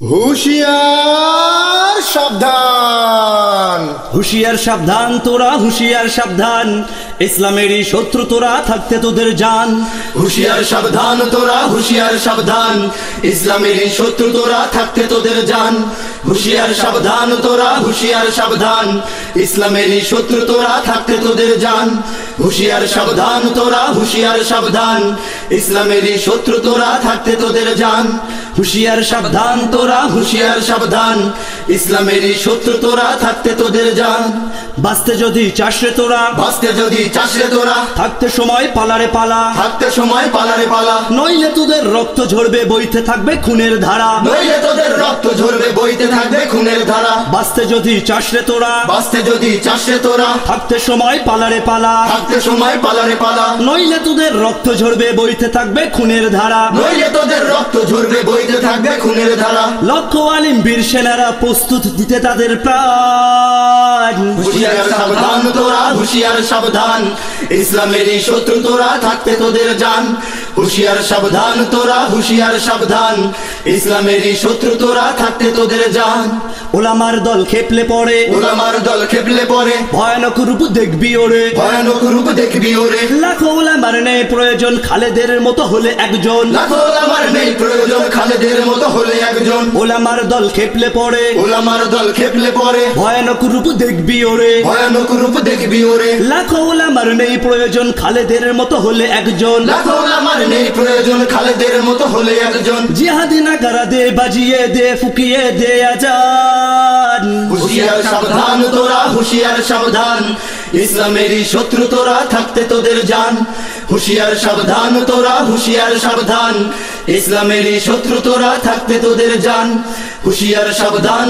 হুঁশিয়ার সাবধান, হুঁশিয়ার সাবধান তোরা, হুঁশিয়ার সাবধান, ইসলামেরই শত্রু তোরা, থাকতে তোদের জান। হুঁশিয়ার সাবধান তোরা, হুঁশিয়ার সাবধান, ইসলামেরই শত্রু তোরা, থাকতে তোদের জান। হুঁশিয়ার সাবধান তোরা, হুঁশিয়ার সাবধান, ইসলামেরই শত্রু তোরা, থাকতে তোদের জান। হুঁশিয়ার সাবধান তোরা, হুঁশিয়ার সাবধান, ইসলামেরই শত্রু তোরা, থাকতে তোদের জান। হুঁশিয়ার সাবধান তোরা, হুঁশিয়ার সাবধান, ইসলামেরই শত্রু তোরা, থাকতে তোদের জান। বাঁচতে যদি চাস রে তোরা, বাঁচতে যদি চাস রে তোরা, থাকতে সময় পালারে পালা, থাকতে সময় পালারে পালা, নইলে তোদের রক্ত ঝরবে, বইতে থাকবে খুনের ধারা। নইলে তোদের রক্ত ঝরবে, বইতে থাকবে খুনের ধারা। বাঁচতে যদি চাস রে তোরা, বাঁচতে যদি চাস রে তোরা, থাকতে সময় পালারে পালা, থাকতে সময় পালারে পালা, নইলে তোদের রক্ত ঝরবে, বইতে থাকবে খুনের ধারা। নইলে তোদের রক্ত ঝরবে, বইতে থাকবে খুনের ধারা। লক্ষ আলিম বীর সেনারা প্রস্তুত দিতে তাদের প্রাণ। হুঁশিয়ার সাবধান তোরা, হুঁশিয়ার সাবধান, ইসলামেরই শত্রু তোরা, থাকতে তোদের জান। হুঁশিয়ার সাবধান তোরা, হুঁশিয়ার সাবধান, ইসলামেরই শত্রু তোরা, থাকতে তোদের জান। ওলামার দল খেপলে পড়ে, ওলামার দল খেপলে পড়ে, ভয়ানক রূপ দেখবি ওরে, ভয়ানক রূপ দেখবি ওরে। লাখো ওলামার নেই প্রয়োজন, খালেদের মতো হলে একজন। লাখো ওলামার নেই প্রয়োজন, খালেদের মতো হলে একজন। ওলামার দল খেপলে পড়ে, ওলামার দল খেপলে পড়ে, ভয়ানক রূপ দেখবি ওরে, ভয়ানক রূপ দেখবি ওরে। লাখো ওলামার নেই প্রয়োজন, খালেদের মতো হলে একজন। লাখো ওলামার নেই প্রয়োজন, খালেদের মতো হলে একজন। জিহাদি নাগারা দে, বাজিয়ে দে, ফুকিয়ে দে আজান। হুঁশিয়ার সাবধান তোরা, হুঁশিয়ার সাবধান, ইসলামেরই শত্রু তোরা, থাকতে তোদের জান। হুঁশিয়ার সাবধান তোরা, হুঁশিয়ার সাবধান, ইসলামেরই শত্রু তোরা, থাকতে তোদের জান। হুঁশিয়ার সাবধান।